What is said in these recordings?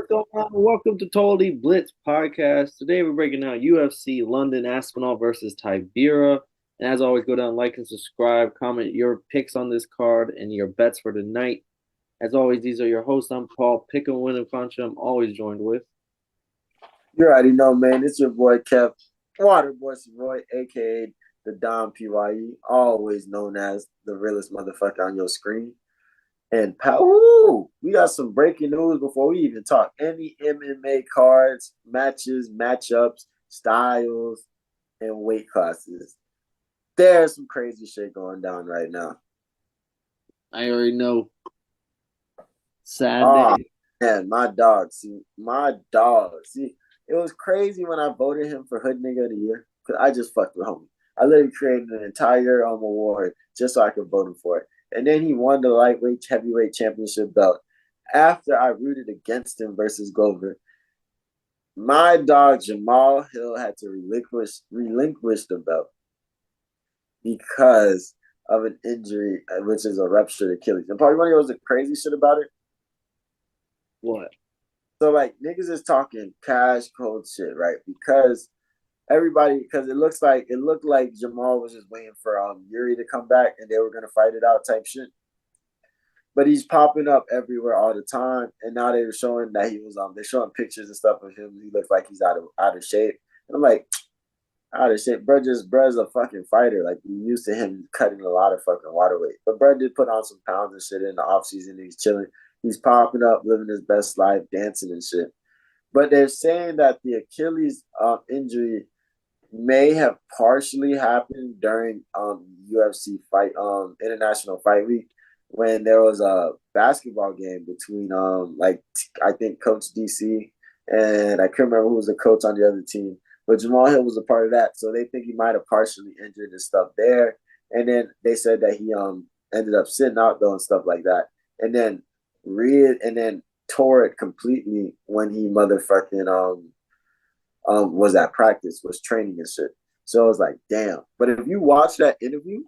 going on? Welcome to Totally Blitz Podcast. Today we're breaking down UFC London Aspinall versus Tibera. And as always, go down, like, and subscribe. Comment your picks on this card and your bets for tonight. As always, these are your hosts. I'm Paul Pick and Win and Concha. I'm always joined with. You already know, man. It's your boy Kev, Waterboy Roy, aka the Don Pye, always known as the realest motherfucker on your screen. And pow, we got some breaking news before we even talk any MMA cards, matches, matchups, styles, and weight classes. There's some crazy shit going down right now. I already know. Sad Oh, day. man, my dog. See, it was crazy when I voted him for Hood Nigga of the Year because I just fucked with homie. I literally created an entire award just so I could vote him for it. And then he won the lightweight heavyweight championship belt after I rooted against him versus Glover. My dog Jamahal Hill had to relinquish the belt because of an injury, which is a ruptured Achilles. And probably one of the crazy shit about it. What? So like niggas is talking cash cold shit, right? Because it looked like Jamal was just waiting for Yuri to come back and they were gonna fight it out type shit. But he's popping up everywhere all the time, and now they're showing that they're showing pictures and stuff of him. He looks like he's out of shape. And I'm like, out of shape, bro's a fucking fighter. Like we used to him cutting a lot of fucking water weight, but bro did put on some pounds and shit in the off season. He's chilling. He's popping up, living his best life, dancing and shit. But they're saying that the Achilles injury may have partially happened during UFC fight International Fight Week when there was a basketball game between I think Coach DC and I can't remember who was the coach on the other team, but Jamal Hill was a part of that, so they think he might have partially injured and stuff there. And then they said that he ended up sitting out though and stuff like that, and then tore it completely when he motherfucking was at practice, was training and shit. So I was like, damn. But if you watch that interview,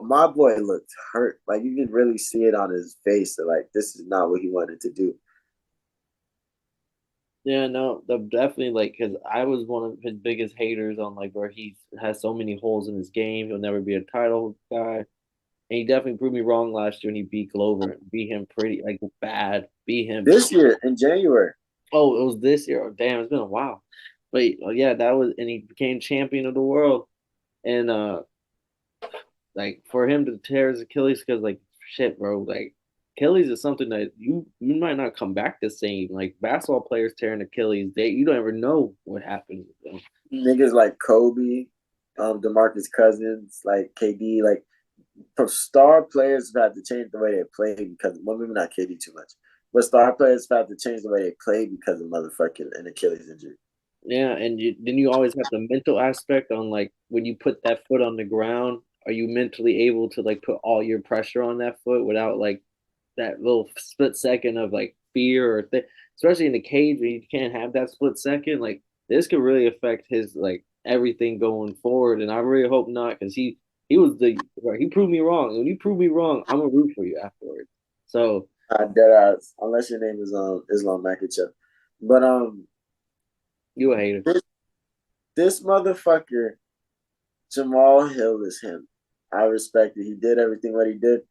my boy looked hurt. Like you can really see it on his face that like this is not what he wanted to do. Yeah, no, definitely like because I was one of his biggest haters on like where he has so many holes in his game. He'll never be a title guy. And he definitely proved me wrong last year when he beat Glover, beat him pretty like bad, beat him. This year in January. Oh, it was this year. Oh, damn, it's been a while. But yeah, that was, and he became champion of the world. And like for him to tear his Achilles, because like shit, bro, like Achilles is something that you might not come back the same. Like basketball players tearing Achilles, you don't ever know what happens with them. Niggas like Kobe, DeMarcus Cousins, like KD, like star players have had to change the way they play because well, maybe not KD too much, but star players have had to change the way they play because of motherfucking an Achilles injury. Yeah, and then you always have the mental aspect on like when you put that foot on the ground, are you mentally able to like put all your pressure on that foot without like that little split second of like fear or especially in the cage when you can't have that split second, like this could really affect his like everything going forward. And I really hope not because he was he proved me wrong. And when you prove me wrong, I'm gonna root for you afterwards. So Dead ass, unless your name is Islam Makachev. But you a hater. this motherfucker Jamal Hill is him. I respect it. He did everything what he did.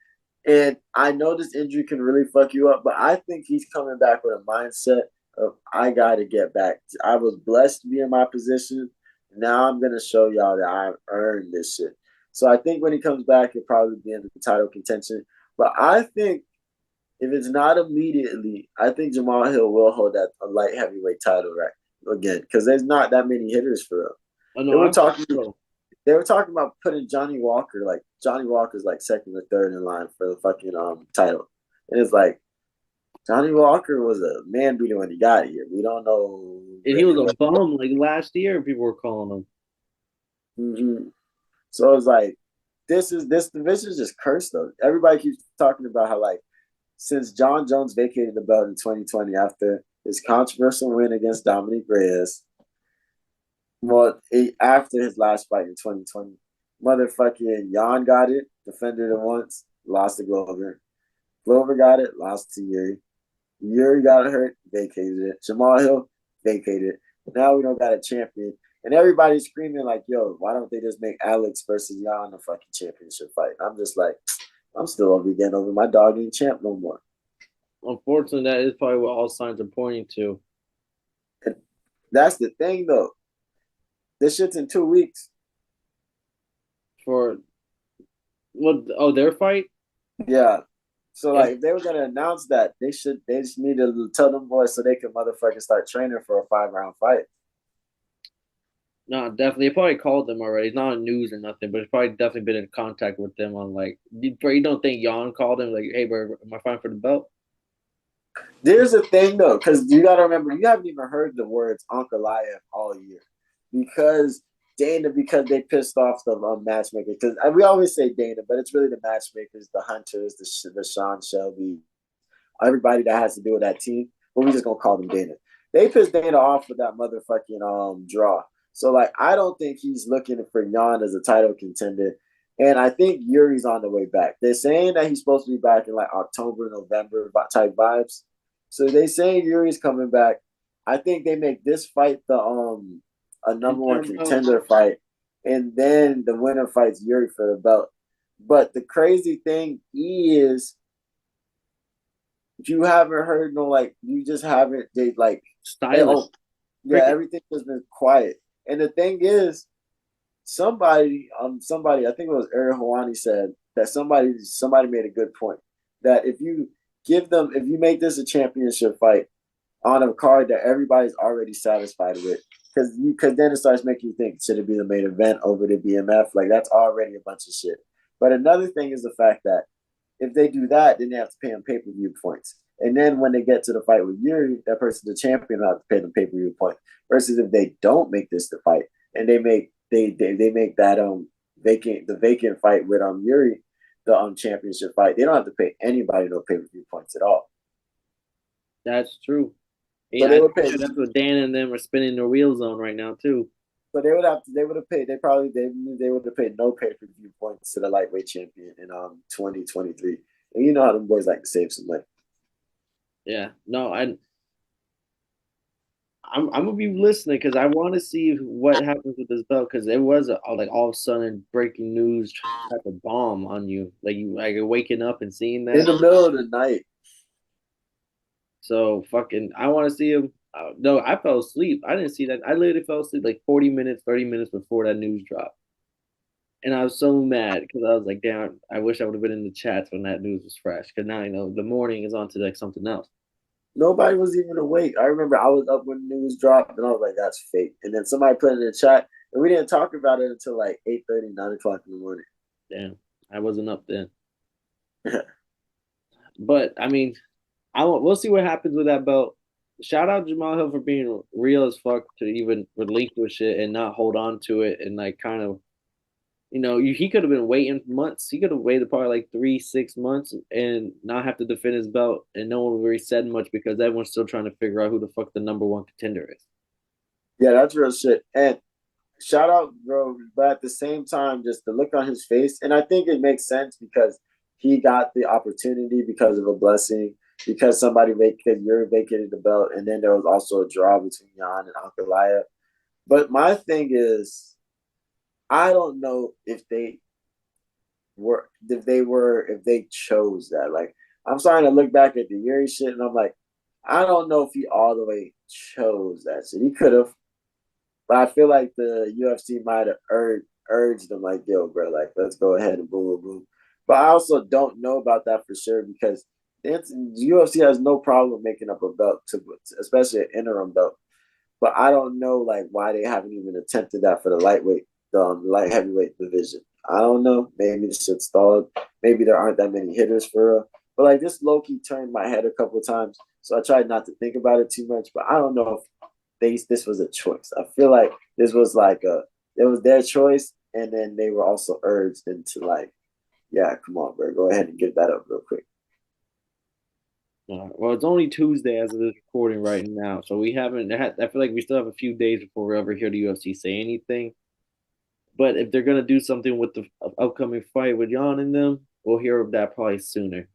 And I know this injury can really fuck you up, but I think he's coming back with a mindset of I gotta get back. I was blessed to be in my position. Now I'm gonna show y'all that I've earned this shit. So I think when he comes back, he'll probably be in the title contention. But I think if it's not immediately, I think Jamal Hill will hold that a light heavyweight title right again because there's not that many hitters for real. Oh They no, were I talking. so. They were talking about putting Johnny Walker, like Johnny Walker's like second or third in line for the fucking title. And it's like Johnny Walker was a man beater when he got here. We don't know And he really was what. a bum like last year. People were calling him. Mm-hmm. So it's like this division is just cursed though. Everybody keeps talking about how like since John Jones vacated the belt in 2020 after his controversial win against Dominic Reyes, well, after his last fight in 2020, motherfucking Jan got it, defended it once, lost to Glover. Glover got it, lost to Yuri. Yuri got hurt, vacated it. Jamal Hill, vacated it. Now we don't got a champion. And everybody's screaming like, yo, why don't they just make Alex versus Jan a fucking championship fight? I'm just like, I'm still over getting over my dog ain't champ no more. Unfortunately, that is probably what all signs are pointing to. And that's the thing though. This shit's in 2 weeks. For what? Oh, their fight? Yeah. So Yeah, like if they were gonna announce that, they just need to tell them boys so they can motherfucking start training for a 5 round fight. no, definitely. They probably called them already. It's not on news or nothing, but it's probably definitely been in contact with them on like. You don't think Jan called him like, "Hey, bro, am I fine for the belt?" There's a thing though, because you gotta remember you haven't even heard the words Ankalaev all year. Because they pissed off the matchmaker. Because we always say Dana, but it's really the matchmakers, the Hunters, the Sean Shelby, everybody that has to do with that team. But we just gonna call them Dana. They pissed Dana off with that motherfucking draw. So like I don't think he's looking for Jan as a title contender. And I think Yuri's on the way back. They're saying that he's supposed to be back in like October, November type vibes. So they saying Yuri's coming back. I think they make this fight the a number one contender fight, and then the winner fights Yuri for the belt. But the crazy thing is you haven't heard no like you just haven't they like Stylish. oh yeah, everything has been quiet. And the thing is, somebody I think it was Eric Hawani said that somebody made a good point that if you make this a championship fight on a card that everybody's already satisfied with, because then it starts making you think should it be the main event over the BMF? Like that's already a bunch of shit. But another thing is the fact that if they do that, then they have to pay them pay per view points. And then when they get to the fight with Yuri, that person's the champion, will have to pay them pay per view points. Versus if they don't make this the fight and they make that vacant fight with Yuri, the championship fight, they don't have to pay anybody no pay per view points at all. That's true. So Yeah, they I'm would pay. sure that's what Dan and them are spinning their wheels on right now too. So they would have paid. They would have paid no pay per view points to the lightweight champion in 2023. And you know how them boys like to save some money. Yeah, no, I'm gonna be listening because I want to see what happens with this belt because it was like all of a sudden breaking news type of bomb on you, like you like waking up and seeing In that. the middle of the night. So fucking, I want to see him. No, I fell asleep. I didn't see that. I literally fell asleep like 40 minutes, 30 minutes before that news dropped. And I was so mad because I was like, damn, I wish I would have been in the chats when that news was fresh. Because now, the morning is on to like something else. Nobody was even awake. I remember I was up when the news dropped, and I was like, "That's fake." And then somebody put it in the chat, and we didn't talk about it until like 8:30, 9 o'clock in the morning. Damn, I wasn't up then. But I mean, we'll see what happens with that belt. Shout out Jamahal for being real as fuck to even relinquish it and not hold on to it and like kind of he could have been waiting months. He could have waited probably like 3, 6 months and not have to defend his belt, and no one really said much because everyone's still trying to figure out who the fuck the number one contender is. Yeah, that's real shit. And shout out, bro. But at the same time, just the look on his face, and I think it makes sense because he got the opportunity because of a blessing. Because Yuri vacated the belt, and then there was also a draw between Jan and Ankalaev. But my thing is, I don't know if they chose that. Like I'm starting to look back at the Yuri shit, and I'm like, I don't know if he all the way chose that shit. He could have, but I feel like the UFC might have urged him, like, yo, bro, like let's go ahead and boom, boom, boom. But I also don't know about that for sure because the UFC has no problem making up a belt, especially an interim belt. But I don't know like why they haven't even attempted that for the light heavyweight division. I don't know. Maybe the shit stalled. Maybe there aren't that many hitters for real. But like this low key turned my head a couple of times, so I tried not to think about it too much. But I don't know if this was a choice. I feel like this was like it was their choice, and then they were also urged into like, yeah, come on, bro, go ahead and get that up real quick. Well, it's only Tuesday as of this recording right now, so we haven't. I feel like we still have a few days before we ever hear the UFC say anything. But if they're gonna do something with the upcoming fight with Jan and them, we'll hear of that probably sooner.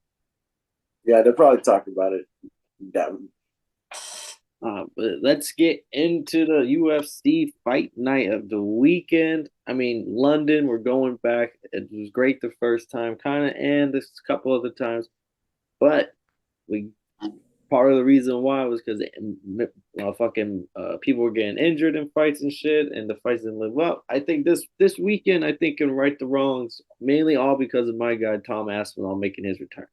Yeah, they're probably talking about it. That But let's get into the UFC fight night of the weekend. I mean, London, we're going back. It was great the first time, kind of, and this couple other times. But we part of the reason why was because fucking people were getting injured in fights and shit, and the fights didn't live up. I think this weekend, I think can right the wrongs, mainly all because of my guy Tom Aspinall making his return.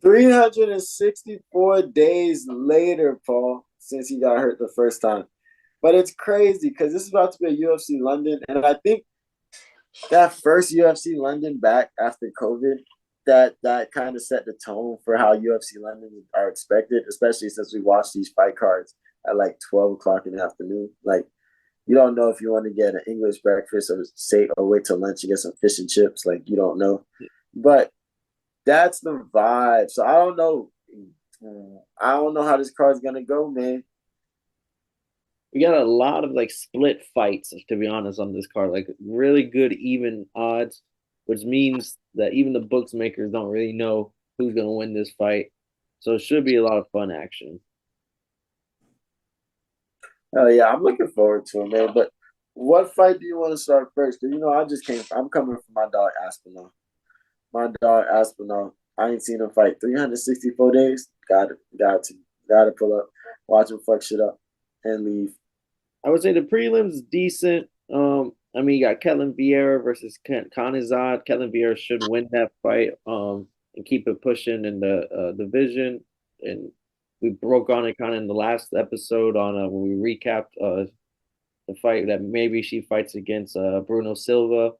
364 days later, Paul, since he got hurt the first time. But it's crazy because this is about to be a UFC London, and I think that first UFC London back after COVID, that kind of set the tone for how UFC London are expected, especially since we watch these fight cards at like 12 o'clock in the afternoon. Like you don't know if you want to get an English breakfast or wait till lunch and get some fish and chips. Like you don't know, but that's the vibe. So I don't know. I don't know how this card's gonna go, man. We got a lot of like split fights, to be honest, on this card. Like really good even odds, which means that even the bookmakers don't really know who's gonna win this fight. So it should be a lot of fun action. Oh yeah, I'm looking forward to it, man. But what fight do you want to start first? Because I just came. I'm coming from my dog Aspinall. My dog Aspinall. I ain't seen him fight 364 days. Got to pull up, watch him fuck shit up, and leave. I would say the prelims is decent. I mean, you got Ketlen Vieira versus Kanizad. Ketlen Vieira should win that fight. And keep it pushing in the division. And we broke on it kind of in the last episode on when we recapped the fight that maybe she fights against Bruno Silva.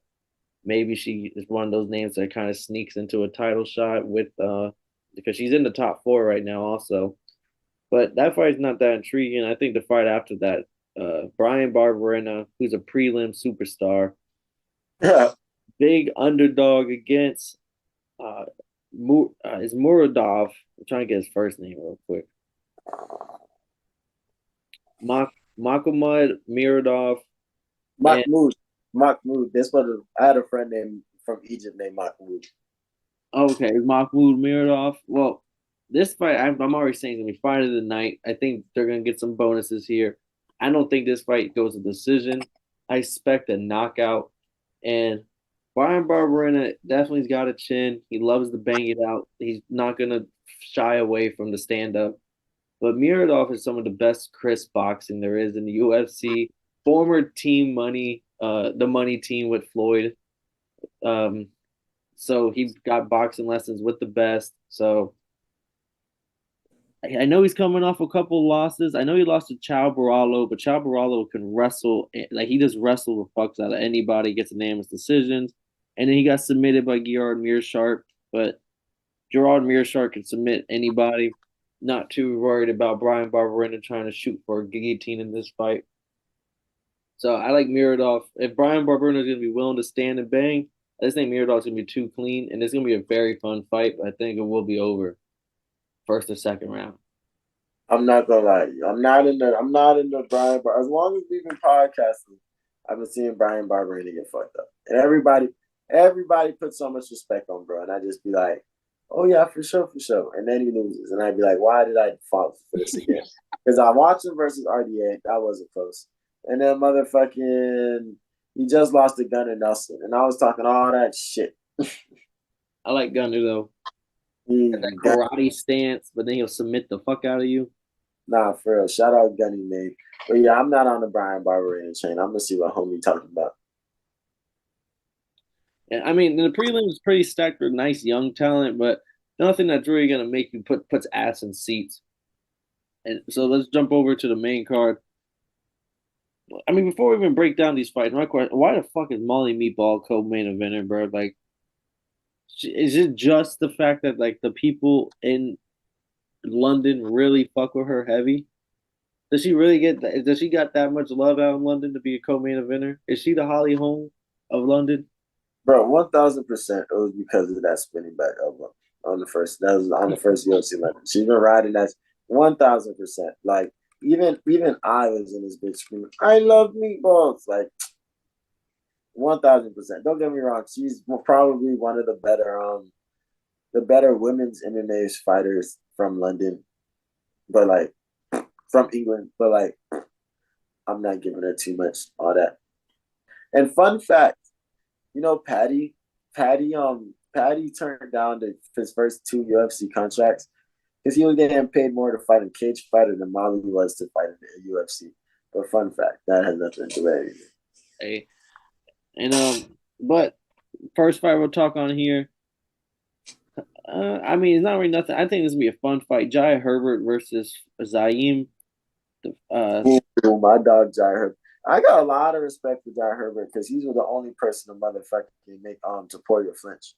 Maybe she is one of those names that kind of sneaks into a title shot with because she's in the top four right now also. But that fight's not that intriguing. I think the fight after that, Brian Barberena, who's a prelim superstar, big underdog against is Muradov. I'm trying to get his first name real quick. Makamud Muradov. Mahmoud. Mahmoud. That's what I had a friend named from Egypt named Mahmoud. Okay, Mahmoud Muradov. Well, this fight, I'm already saying it's gonna be fight of the night. I think they're gonna get some bonuses here. I don't think this fight goes to decision. I expect a knockout. And Brian Barberena definitely's got a chin. He loves to bang it out. He's not gonna shy away from the stand up. But Muradov is some of the best crisp boxing there is in the UFC. Former team money, the money team with Floyd. Um, so he got boxing lessons with the best. So I know he's coming off a couple losses. I know he lost to Chow Barallo, but Chow Barallo can wrestle. Like he just wrestled the fucks out of anybody, gets unanimous decisions. And then he got submitted by Gerard Meerschaert, but Gerard Meerschaert can submit anybody. Not too worried about Brian Barberena trying to shoot for a guillotine in this fight. So I like Muradov. If Brian Barberena is going to be willing to stand and bang, I just think Muradov's going to be too clean, and it's going to be a very fun fight. But I think it will be over first or second round. I'm not gonna lie to you. I'm not in the Brian Bar. As long as we've been podcasting, I've been seeing Brian Barberena get fucked up. And everybody puts so much respect on bro. And I just be like, oh yeah, for sure, for sure. And then he loses. And I'd be like, why did I fall for this again? Because I watched him versus RDA. That wasn't close. And then motherfucking he just lost to Gunnar Nelson. And I was talking all that shit. I like Gunner though. That Gun- karate stance, but then he'll submit the fuck out of you. Nah, for real. Shout out Gunny, man. But yeah, I'm not on the Brian Barberena chain. I'm gonna see what homie talking about. And I mean, the prelim is pretty stacked with nice young talent, but nothing that's really gonna make you puts ass in seats. And so let's jump over to the main card. I mean, before we even break down these fights, my question: why the fuck is Molly Meatball co-main eventer, bro? Like, is it just the fact that like the people in London really fuck with her heavy? Does she really get that? Does she got that much love out in London to be a co-main eventer? Is she the Holly Holm of London? Bro, 1,000% it was because of that spinning back elbow on the first. That was on the first UFC London. She's been riding that 1,000%. Like even I was in this bitch screaming, "I love meatballs!" Like 1,000%. Don't get me wrong. She's probably one of the better women's MMA fighters from London, but like from England, but like I'm not giving her too much all that. And fun fact, you know, Patty turned down his first two UFC contracts because he was getting paid more to fight a cage fighter than Molly was to fight in the UFC. But fun fact, that has nothing to do with anything. Hey, and but first fight we'll talk on here. I mean, it's not really nothing. I think this will be a fun fight. Jai Herbert versus Zaim. Ooh, my dog Jai Herbert. I got a lot of respect for Jai Herbert because he's the only person a motherfucker can make Taporia flinch.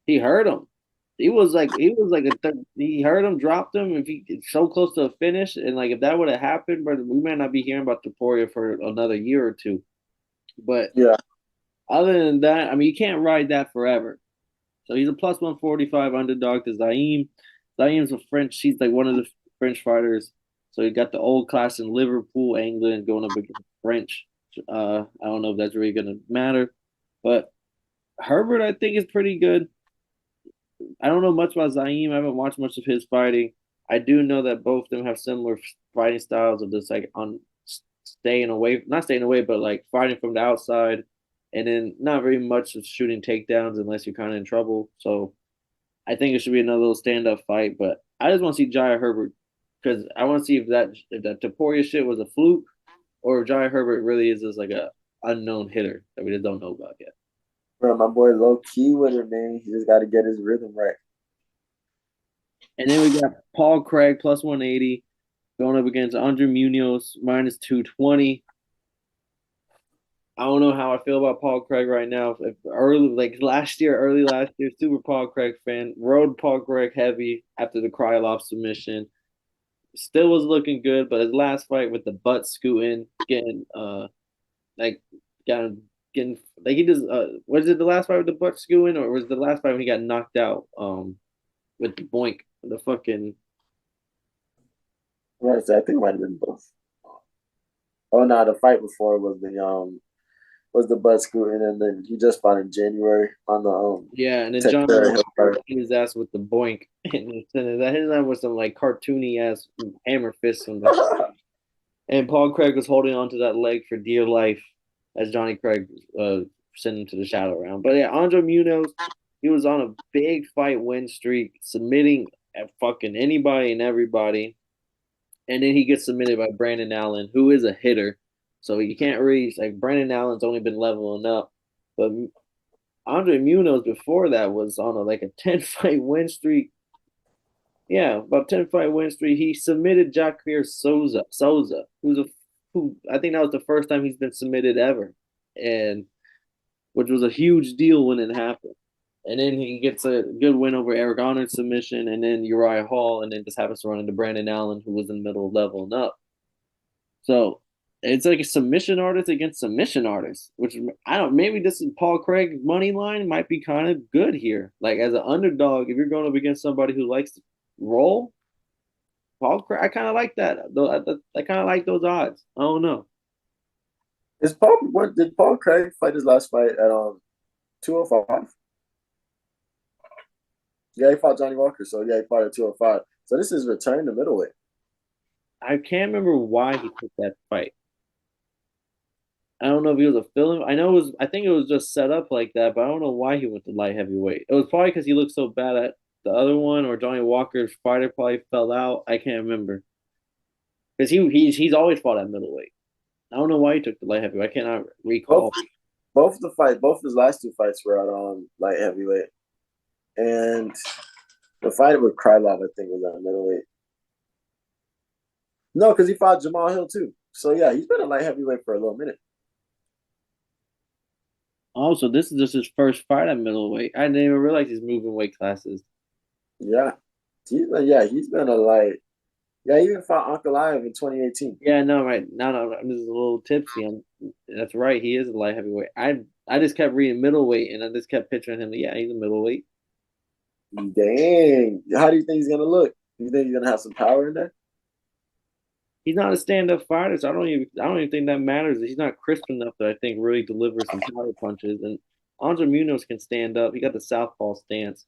He hurt him. He hurt him, dropped him. If he it's so close to a finish, and like if that would have happened, but we might not be hearing about Taporia for another year or two. But Yeah, other than that, I mean, you can't ride that forever. So he's a plus 145 underdog to Zaim. Zaim's a French. He's like one of the French fighters. So he got the old class in Liverpool, England, going up against French. I don't know if that's really going to matter, but Herbert, I think, is pretty good. I don't know much about Zaim. I haven't watched much of his fighting. I do know that both of them have similar fighting styles of just like on staying away, not staying away, but like fighting from the outside, and then not very much of shooting takedowns unless you're kind of in trouble. So I think it should be another little stand up fight. But I just want to see Jai Herbert because I want to see if that Taporia shit was a fluke or if Jai Herbert really is just like a unknown hitter that we just don't know about yet. bro, my boy low key with it, man. He just got to get his rhythm right. And then we got Paul Craig plus 180 going up against Andre Munoz minus 220. I don't know how I feel about Paul Craig right now. If early last year, super Paul Craig fan. Rode Paul Craig heavy after the Krylov submission. Still was looking good, but his last fight with the butt scooting, getting like getting like he just was it the last fight with the butt scooting or was it the last fight when he got knocked out with the boink the fucking Right, so I think it might have been both. Oh no, the fight before was the butt scooting, and then he just fought in January on the yeah, and then John Texas Hill. hit his ass with the boink and that his ass was some like cartoony ass hammer fist on that. And Paul Craig was holding on to that leg for dear life as Johnny Craig sent him to the shadow round. But yeah, Andre Munoz, he was on a big fight win streak, submitting at fucking anybody and everybody. And then he gets submitted by Brandon Allen, who is a hitter. So you can't really like Brandon Allen's only been leveling up. But Andre Munoz before that was on like a 10 fight win streak. Yeah, about 10 fight win streak. He submitted Jacqueline Souza, who I think that was the first time he's been submitted ever. And which was a huge deal when it happened. And then he gets a good win over Eric Arnold's submission, and then Uriah Hall, and then just happens to run into Brandon Allen, who was in the middle of leveling up. So it's like a submission artist against submission artist, which I don't. Maybe this is Paul Craig's money line might be kind of good here. Like as an underdog, if you're going up against somebody who likes to roll, Paul Craig, I kind of like that. Though I kind of like those odds. I don't know. Did Paul Craig fight his last fight at 205? Yeah, he fought Johnny Walker, so yeah, he fought at 205. So this is return to middleweight. I can't remember why he took that fight. I don't know if he was a film. I know it was. I think it was just set up like that, but I don't know why he went to light heavyweight. It was probably because he looked so bad at the other one, or Johnny Walker's fighter probably fell out. I can't remember because he's always fought at middleweight. I don't know why he took the light heavyweight. I cannot Both recall. both his last two fights were at light heavyweight, and the fight with Krylov I think was at middleweight. No, because he fought Jamal Hill too. So yeah, he's been a light heavyweight for a little minute. Also, this is just his first fight at middleweight. I didn't even realize he's moving weight classes. Yeah, he's been a light. Yeah, he even fought Uncle Live in 2018. Yeah, no, right. No, I'm just a little tipsy. That's right. He is a light heavyweight. I just kept reading middleweight, and I just kept picturing him. Yeah, he's a middleweight. Dang, how do you think he's gonna look? Do you think he's gonna have some power in there? He's not a stand-up fighter, so I don't even think that matters. He's not crisp enough to I think really deliver some power punches. And Andre Munoz can stand up. He got the southpaw stance.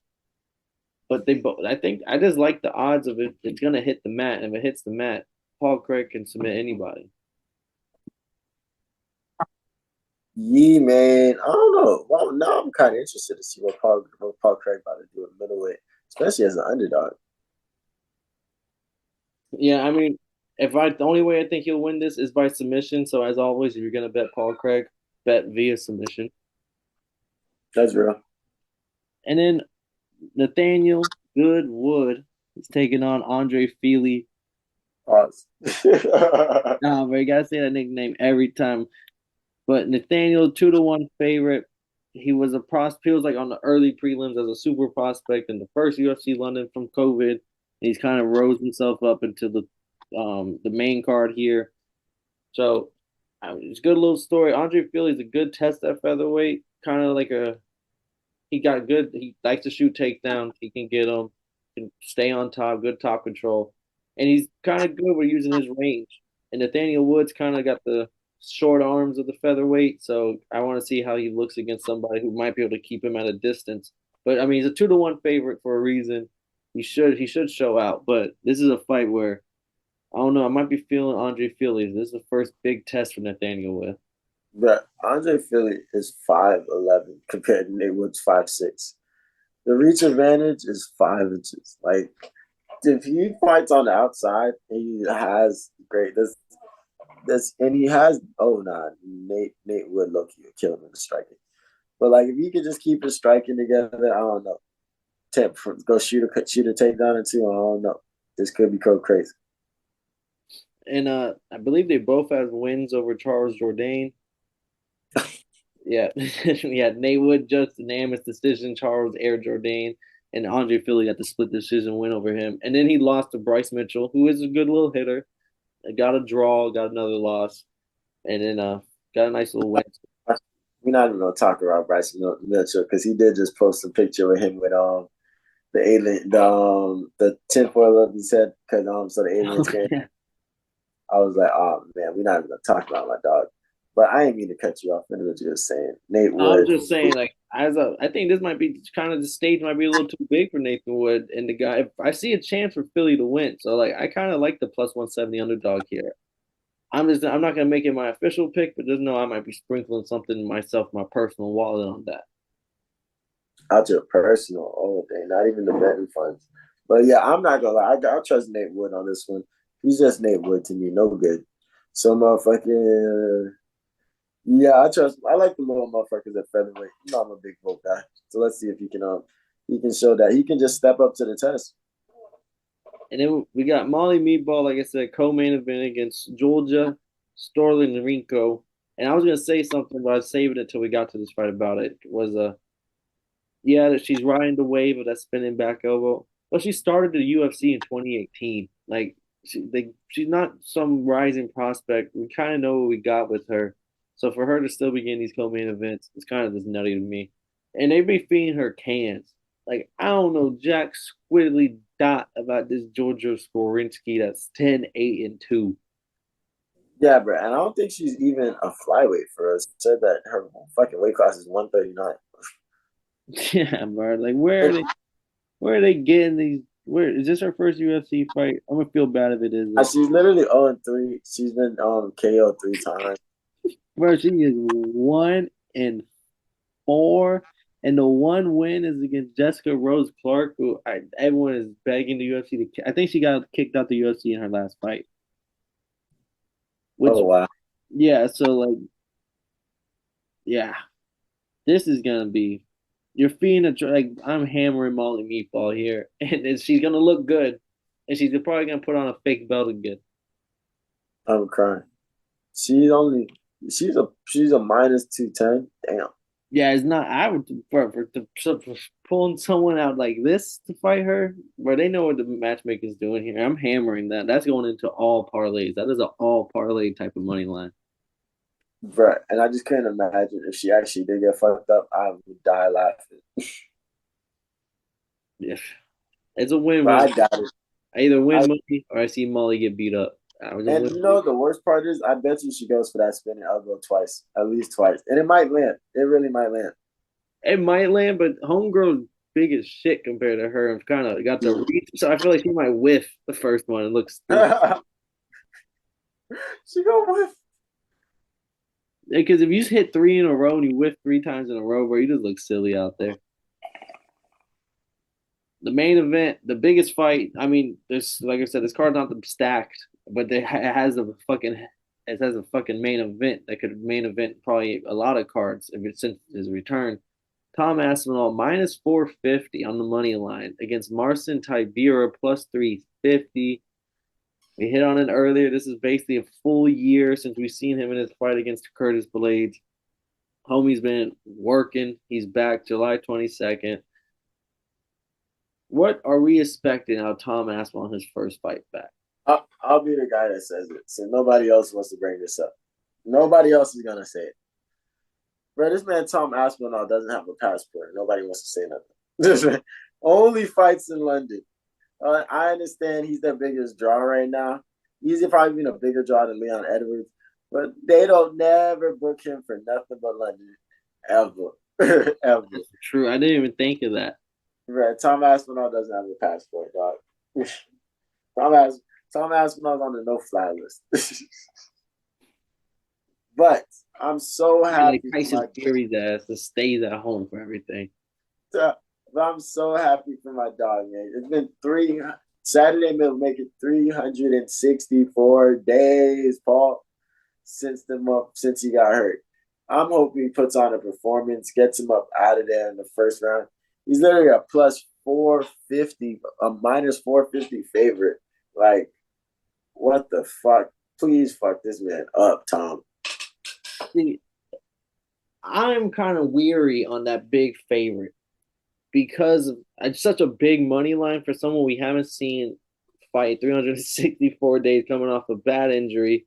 but they both. I think I just like the odds of it. It's gonna hit the mat, and if it hits the mat, Paul Craig can submit anybody. Yeah, man. I don't know. Well, now I'm kind of interested to see what Paul Craig about to do at middleweight, especially as an underdog. Yeah, I mean, if I the only way I think he'll win this is by submission. So as always, if you're gonna bet Paul Craig, bet via submission. That's real. And then Nathaniel Goodwood is taking on Andre Feely. Pause. Nah, but you gotta say that nickname every time. But Nathaniel, 2-1 favorite. He was like on the early prelims as a super prospect in the first UFC London from COVID. And he's kind of rose himself up into the main card here. So it's a good little story. Andre Feely's a good test at featherweight, kind of like a he got good. He likes to shoot takedowns. He can get them, can stay on top, good top control, and he's kind of good with using his range. And Nathaniel Woods kind of got the short arms of the featherweight, so I want to see how he looks against somebody who might be able to keep him at a distance. But I mean, he's a 2-1 favorite for a reason. He should show out. But this is a fight where I don't know. I might be feeling Andre Feely. This is the first big test for Nathaniel with. But Andre Philly is 5'11" compared to Nate Wood's 5'6". The reach advantage is 5 inches. Like if he fights on the outside and he has great this and he has Nate Wood low key would kill him in the striking. But like if he could just keep his striking together, I don't know. Go shoot a takedown or two. I don't know. This could be crazy. And I believe they both have wins over Charles Jourdain. Yeah, we had Nate Wood just unanimous decision, Charles Air Jourdain, and Andre Philly got the split decision win over him. And then he lost to Bryce Mitchell, who is a good little hitter. Got a draw, got another loss, and then got a nice little win. We're not even gonna talk about Bryce Mitchell because he did just post a picture with him with the alien the tinfoil of his head because so the aliens came. I was like, oh man, we're not even gonna talk about my dog. But I ain't mean to cut you off. I was just saying, Nate I was Wood. just saying, like, I think this might be kind of the stage might be a little too big for Nathan Wood and the guy. If I see a chance for Philly to win, so like I kind of like the plus 170 underdog here. I'm not gonna make it my official pick, but just know I might be sprinkling something myself, my personal wallet on that. Out your personal, oh dang, not even the betting funds. But yeah, I'm not gonna lie. I trust Nate Wood on this one. He's just Nate Wood to me, no good. So motherfucking yeah, I like the little motherfuckers at featherweight. You know I'm a big vote guy. So let's see if he can show that he can just step up to the test. And then we got Molly Meatball, like I said, co-main event against Georgia Storlin Rinko. And I was gonna say something, but I was saving it till we got to this fight about it. Was yeah, she's riding the wave of that spinning back elbow. Well, she started the UFC in 2018. Like she's not some rising prospect. We kind of know what we got with her. So for her to still be getting these co-main events, it's kind of just nutty to me. And they be feeding her cans. Like I don't know Jack squiddly dot about this Georgia Skorinsky that's 10-8-2. Yeah, bro. And I don't think she's even a flyweight for us. Said that her fucking weight class is 139. Yeah, bro. Like where are they getting these? Where is this her first UFC fight? I'm gonna feel bad if it isn't. She's literally 0-3. She's been KO 3 times. Bro, she is 1-4, and the one win is against Jessica Rose Clark, who everyone is begging the UFC to. I think she got kicked out the UFC in her last fight. Which, Oh wow. yeah, so like, yeah, this is gonna be. You're feeding like I'm hammering Molly Meatball here, and she's gonna look good, and she's probably gonna put on a fake belt again. I'm crying. She's only she's a minus 210. Damn. Yeah, it's not. I would for pulling someone out like this to fight her, where they know what the matchmaker's doing here. I'm hammering that. That's going into all parlays. That is an all parlay type of money line. Right. And I just can't imagine if she actually did get fucked up, I would die laughing. Yeah, it's a But win-win. I doubt it. I either I win money or I see Molly get beat up. I was a and win. you know the worst part is I bet you she goes for that spinning elbow twice, at least twice. And it might land. It really might land. It might land, but homegirl big as shit compared to her and kind of got the reach. So I feel like she might whiff the first one. It looks She go with. because if you just hit three in a row and you whiff three times in a row, bro, you just look silly out there. The main event, the biggest fight. I mean, there's like I said, this card's not stacked, but it has a fucking main event that could main event probably a lot of cards if it's since his return. Tom Aspinall minus 450 on the money line against Marcin Tybura plus 350. We hit on it earlier. This is basically a full year since we've seen him in his fight against Curtis Blades. Homie's been working. He's back July 22nd. What are we expecting out of Tom Aspinall in his first fight back? I'll be the guy that says it. So nobody else wants to bring this up. Nobody else is gonna say it. Bro, this man Tom Aspinall doesn't have a passport. Nobody wants to say nothing. Only fights in London. I understand he's their biggest draw right now. He's probably been a bigger draw than Leon Edwards, but they don't never book him for nothing but London, ever, ever. True, I didn't even think of that. Right, Tom Aspinall doesn't have a passport, dog. Tom Aspinall's on the no-fly list. But I'm so happy. Like Tyson Fury's ass that stays at home for everything. But I'm so happy for my dog, man. It's been Saturday will make it 364 days, Paul, since he got hurt. I'm hoping he puts on a performance, gets him up out of there in the first round. He's literally a plus 450, a minus 450 favorite. Like, what the fuck? Please fuck this man up, Tom. See, I'm kind of weary on that big favorite because it's such a big money line for someone we haven't seen fight 364 days coming off a bad injury.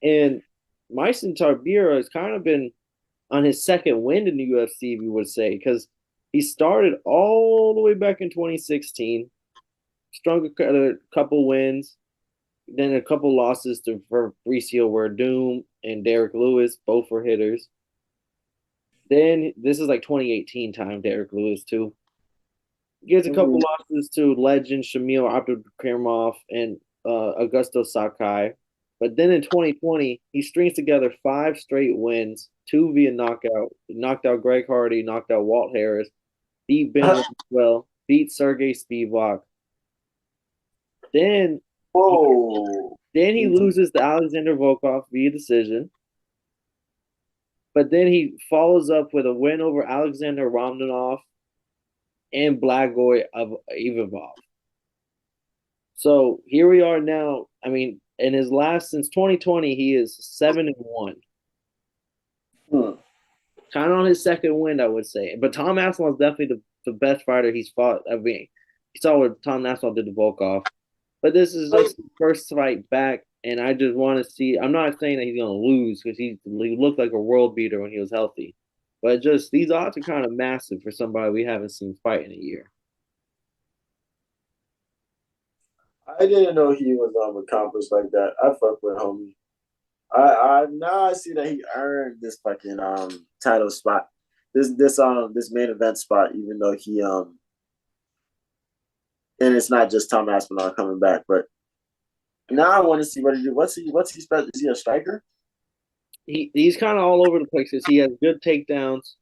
And Myson Tarbira has kind of been on his second win in the UFC, we would say, because he started all the way back in 2016, strung a couple wins, then a couple losses to Fabricio Werdum and Derek Lewis, both were hitters. Then this is like 2018 time, Derek Lewis too. Gets a couple losses to legend Shamil Abdulkarimov and Augusto Sakai. But then in 2020, he strings together 5 straight wins, 2 via knockout, knocked out Greg Hardy, knocked out Walt Harris, beat Ben well, beat Sergey Spivak. Then he loses to Alexander Volkov via decision. But then he follows up with a win over Alexander Romanov and Blagoy of Ivov. So here we are now. I mean, in his last since 2020, he is 7-1. Kind of on his second win, I would say. But Tom Aspinall is definitely the best fighter he's fought. I mean, you saw what Tom Aspinall did to Volkov. But this is just the first fight back, and I just want to see. I'm not saying that he's going to lose because he looked like a world beater when he was healthy. But just these odds are kind of massive for somebody we haven't seen fight in a year. I didn't know he was accomplished like that. I fuck with homie. I now I see that he earned this fucking title spot. This main event spot, even though he and it's not just Tom Aspinall coming back, but now I want to see what he do. What's he special? Is he a striker? He's kind of all over the place because he has good takedowns.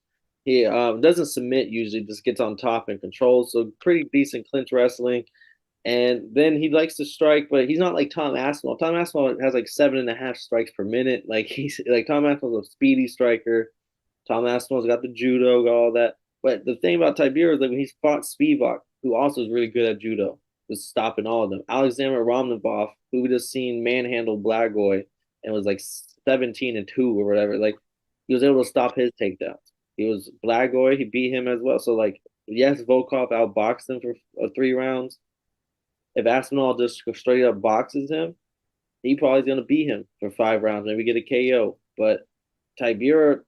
He doesn't submit usually, just gets on top and controls. So pretty decent clinch wrestling. And then he likes to strike, but he's not like Tom Aspinall. Tom Aspinall has like 7.5 strikes per minute. Like he's like Tom Aspinall's a speedy striker. Tom Aspinall's got the judo, got all that. But the thing about Tybura is like when he's fought Spivak, who also is really good at judo, was stopping all of them. Alexander Romanov, who we just seen manhandle Blagoy and was like 17-2 or whatever. Like he was able to stop his takedowns. He was Blagoy, he beat him as well. So like yes, Volkov outboxed him for 3 rounds. If Aspinall just straight up boxes him, he probably is going to beat him for 5 rounds, maybe get a KO. But Tybura,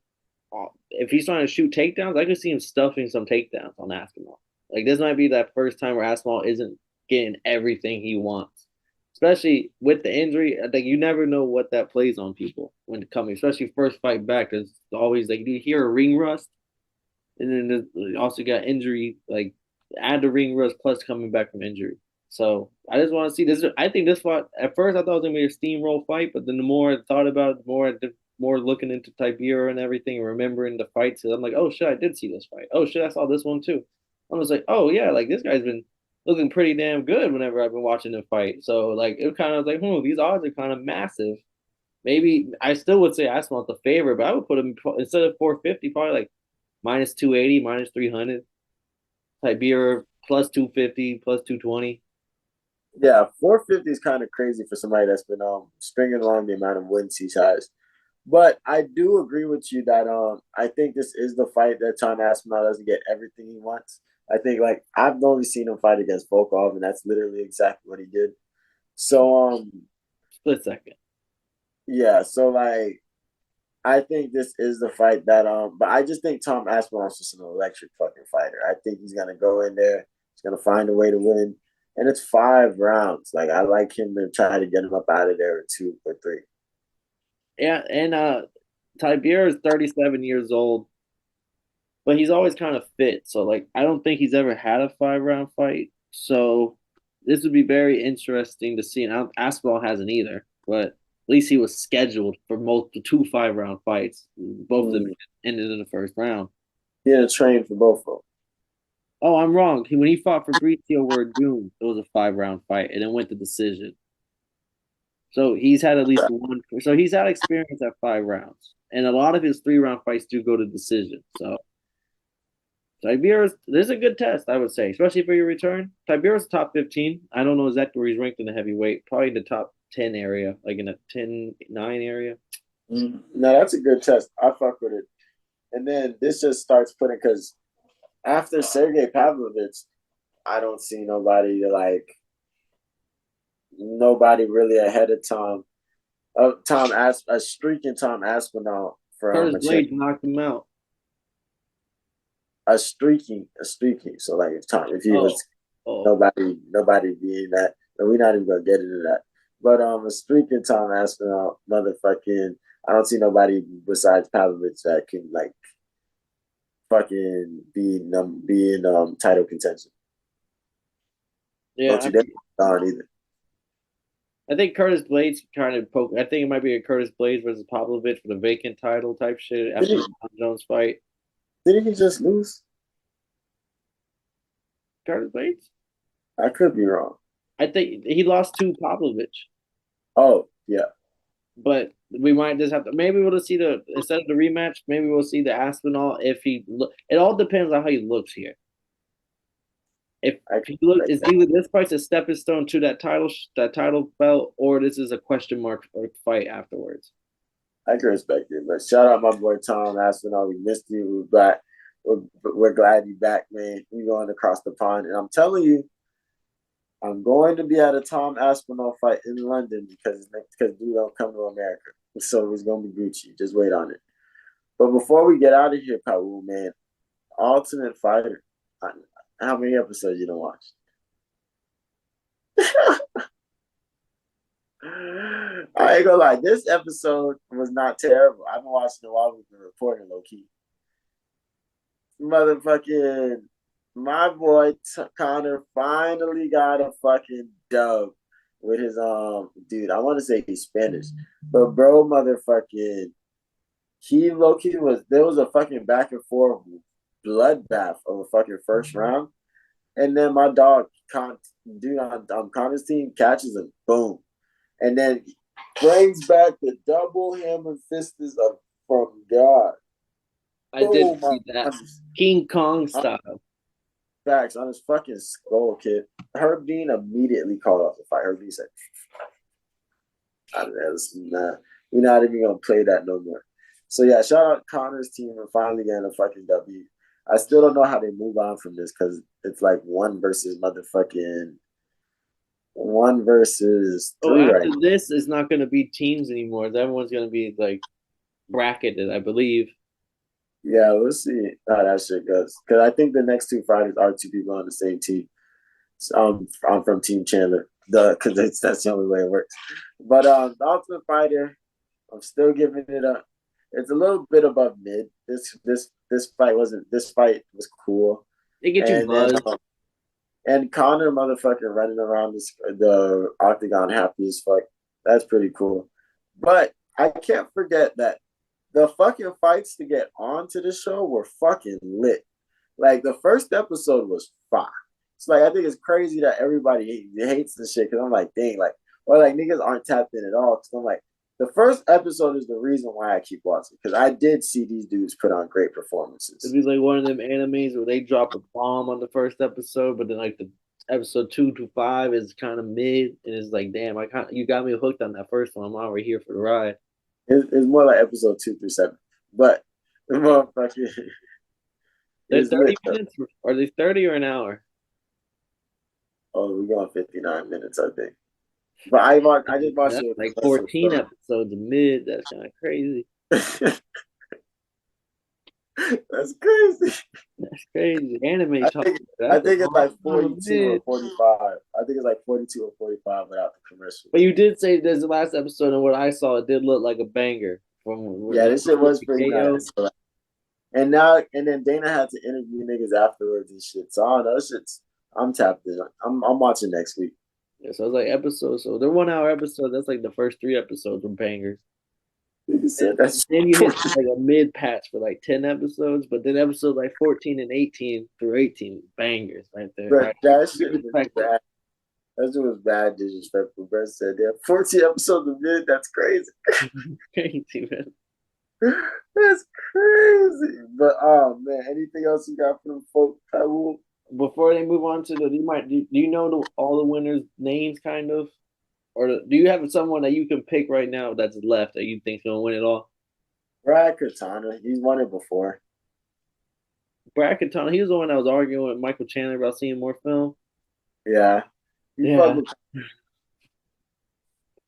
if he's trying to shoot takedowns, I could see him stuffing some takedowns on Aspinall. Like this might be that first time where Aspinall isn't getting everything he wants, especially with the injury. I think you never know what that plays on people when coming, especially first fight back. There's always like you hear a ring rust. and then also got injury, like add the ring rust plus coming back from injury. So I just want to see this. I think this fight. At first, I thought it was gonna be a steamroll fight, but then the more I thought about it, more looking into Tibera and everything, and remembering the fights, I'm like, oh shit, I did see this fight. Oh shit, I saw this one too. I was like, oh yeah, like this guy's been looking pretty damn good whenever I've been watching him fight. So like it kind of like, these odds are kind of massive. Maybe I still would say Aspinall the favorite, but I would put him instead of 450, probably like minus 280, minus 300. Tibera plus 250, plus 220. Yeah, 450 is kind of crazy for somebody that's been stringing along the amount of wins he has. But I do agree with you that I think this is the fight that Tom Aspinall doesn't get everything he wants. I think like I've only seen him fight against Volkov, and that's literally exactly what he did. So Split second. yeah, so like I think this is the fight that but I just think Tom Aspinall's just an electric fucking fighter. I think he's gonna go in there, he's gonna find a way to win. And it's 5 rounds. Like I like him to try to get him up out of there in 2 or 3. Yeah, and Tibera is 37 years old, but he's always kind of fit. So like I don't think he's ever had a 5 round fight. So this would be very interesting to see. And Aspinall hasn't either, but at least he was scheduled for two 5 round fights. Both of them ended in the first round. He had to train for both of them. Oh, I'm wrong. When he fought Fabricio Werdum, it was a 5 round fight, and it went to decision. So he's had at least one. So he's had experience at 5 rounds, and a lot of his 3 round fights do go to decision. So Tibera's there's a good test, I would say, especially for your return. Tibera's top 15. I don't know exactly where he's ranked in the heavyweight. Probably in the top 10 area, like in the 10-9 area. Mm-hmm. No, that's a good test. I fuck with it. And then this just starts putting because after Sergey Pavlovich, I don't see nobody really ahead of Tom. A streaking Tom Aspinall for Curtis a chance. Blades knocked him out. A streaking. So like if he was nobody being that, and we're not even gonna get into that. But a streaking Tom Aspinall, motherfucking, I don't see nobody besides Pavlovich that can like fucking be in title contention. Yeah, Don't you dare on either. I think Curtis Blades trying to poke. I think it might be a Curtis Blades versus Pavlovich for the vacant title type shit after the John Jones fight. Didn't he just lose? Curtis Blades? I could be wrong. I think he lost to Pavlovich. Oh, yeah. But we might just have to. Maybe we'll see instead of the rematch. Maybe we'll see the Aspinall if he. It all depends on how he looks here. If he look, is either this fight's a stepping stone to that title belt, or this is a question mark or fight afterwards. I can respect it, but shout out my boy Tom Aspinall. We missed you. We're back. We're glad you're back, man. We're going across the pond, and I'm telling you, I'm going to be at a Tom Aspinall fight in London because dude don't come to America, so it's gonna be Gucci. Just wait on it. But before we get out of here, Paul, man, Ultimate Fighter. How many episodes you don't watch? I ain't gonna lie. This episode was not terrible. I've been watching it while we've been reporting low key. Motherfucking my boy Connor finally got a fucking dub with his dude. I want to say he's Spanish, but bro, motherfucking he low key there was a fucking back and forth bloodbath of a fucking first round, and then my dog dude on Connor's team catches him, boom, and then brings back the double hammer fisters from God. I did see that King Kong style. Facts on his fucking skull, kid. Herb Dean immediately called off the fight. Herb Dean said, "Nah, we're not even gonna play that no more." So yeah, shout out Connor's team for finally getting a fucking W. I still don't know how they move on from this because it's like one versus three. After this, it's not going to be teams anymore. Everyone's going to be like bracketed, I believe. Yeah, we'll see how that shit goes. Because I think the next 2 fighters are 2 people on the same team. So, I'm from Team Chandler, because that's the only way it works. But the Ultimate Fighter, I'm still giving it a. It's a little bit above mid. This this fight wasn't. This fight was cool, They get you and then buzzed. and Connor motherfucker running around the octagon happy as fuck. That's pretty cool. But I can't forget that the fucking fights to get onto the show were fucking lit. Like the first episode was fire. It's like I think it's crazy that everybody hates this shit because I'm like, dang, like, or like niggas aren't tapped in at all. Because I'm like, the first episode is the reason why I keep watching because I did see these dudes put on great It'd performances. be like one of them animes where they drop a bomb on the first episode, but then like the episode 2 to 5 is kind of mid, and it's like, damn, you got me hooked on that first one. I'm already here for the ride. It's more like episode 2 through 7, but the motherfucker They're is lit 30 though. minutes. Are they 30 or an hour? Oh, we're going 59 minutes, I think. But I just watched That's it like with 14 episodes of mid. That's kind of crazy. the That's crazy. That's crazy. Anime I talk. think I That's a think it's like long time of 42 or mid. 45. I think it's like 42 or 45 without the But commercials. you did say there's the last episode, and what I saw, it did look like a banger from Yeah, this shit was pretty KO. nice. And then Dana had to interview niggas afterwards and shit. So I don't know. I'm tapped in. I'm watching next week. Yeah, so it's like episodes. So they're 1 hour episodes. That's like the first 3 episodes were bangers. Nigga said And that's then you hit like a mid patch for like 10 episodes, but then episodes like 14 and 18 through 18 bangers right there. but Right? that Get shit was respected. bad. That shit was bad disrespectful. Brett said, "Yeah, 14 episodes of mid. That's crazy. Crazy, man. That's crazy." But oh man, anything else you got for them folk? Kyle? Before they move on to do you know all the winners' names kind of? Or do you have someone that you can pick right now that's left that you think's gonna win it all? Brad Katana, he's won it before. Brad Katana, he was the one that was arguing with Michael Chandler about seeing more film. Yeah, he fucked Yeah. with.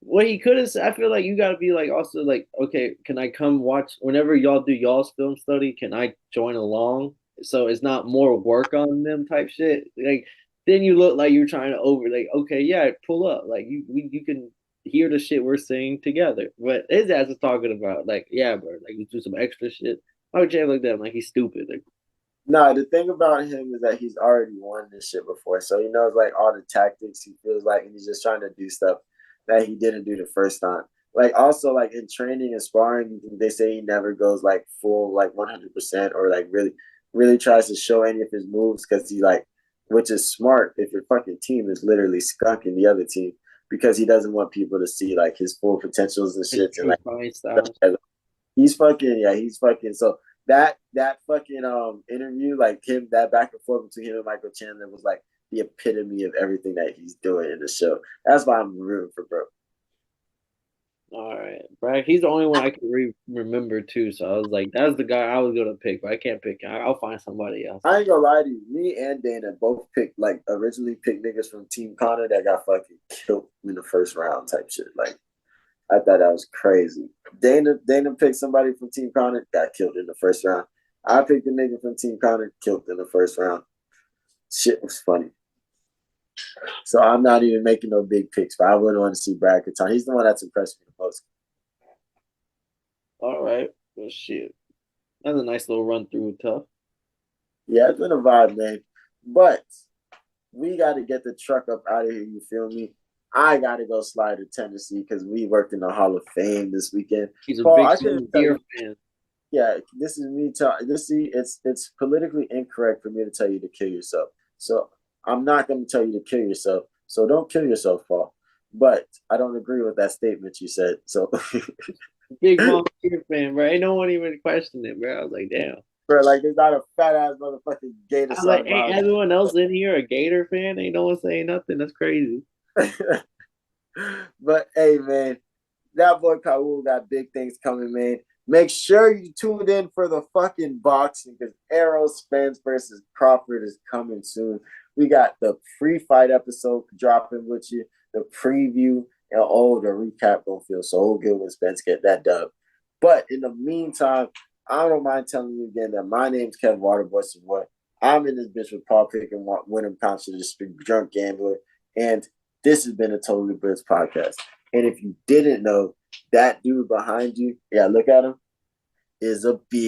Well, he could have. I feel like you got to be like also like, okay, can I come watch whenever y'all do y'all's film study? Can I join along? So it's not more work on them type shit. Like then you look like you're trying to over like, okay, yeah, pull up. Like you can hear the shit we're saying together. But his ass is talking about like, yeah, bro, like you do some extra shit. I would look at him like he's stupid. Like, No, the thing about him is that he's already won this shit before, so he knows like all the tactics. He feels like, and he's just trying to do stuff that he didn't do the first time. Like also like in training and sparring, they say he never goes like full like 100% or like really tries to show any of his moves because he like, which is smart if your fucking team is literally skunking the other team because he doesn't want people to see like his full potentials and his shit and true like fight style. he's fucking so that fucking interview, like him, that back and forth between him and Michael Chandler was like the epitome of everything that he's doing in the show. That's why I'm rooting for bro. All right, Brad. He's the only one I can remember too. So I was like, that's the guy I was gonna pick, but I can't pick. I'll find somebody else. I ain't gonna lie to you. Me and Dana both picked like originally picked niggas from Team Connor that got fucking killed in the first round type shit. Like I thought that was crazy. Dana picked somebody from Team Connor, got killed in the first round. I picked a nigga from Team Connor, killed in the first round. Shit was funny. So I'm not even making no big picks, but I wouldn't want to see Brad Katana. He's the one that's impressed me the most. All right, well, shit. That's a nice little run through. Tough. Yeah, it's been a vibe, man. But we got to get the truck up out of here. You feel me? I got to go slide to Tennessee because we worked in the Hall of Fame this weekend. He's a Paul, big I couldn't tell deer you. fan. Yeah, this is me telling. This see, it's politically incorrect for me to tell you to kill yourself. So I'm not going to tell you to kill yourself. So don't kill yourself, Paul. But I don't agree with that statement you said. So, Big volunteer fan, bro. Ain't no one even questioned it, bro. I was like, damn. bro, like there's not a fat ass motherfucking gator I was like, sign ain't behind everyone else in here a Gator fan? Ain't no one saying nothing. That's crazy. me. But hey, man, that boy Kaul got big things coming, man. Make sure you tune in for the fucking boxing because Errol Spence versus Crawford is coming soon. We got the pre-fight episode dropping with you, the preview, and the recap gonna feel so good when Spence get that dub. But in the meantime, I don't mind telling you again that my name's Kevin Waterboy Savoy. I'm in this bitch with Paul Pick and Wyndham Pounchin, this drunk gambler, and this has been a Totally Blitz podcast. And if you didn't know, that dude behind you, yeah, look at him, is a beast.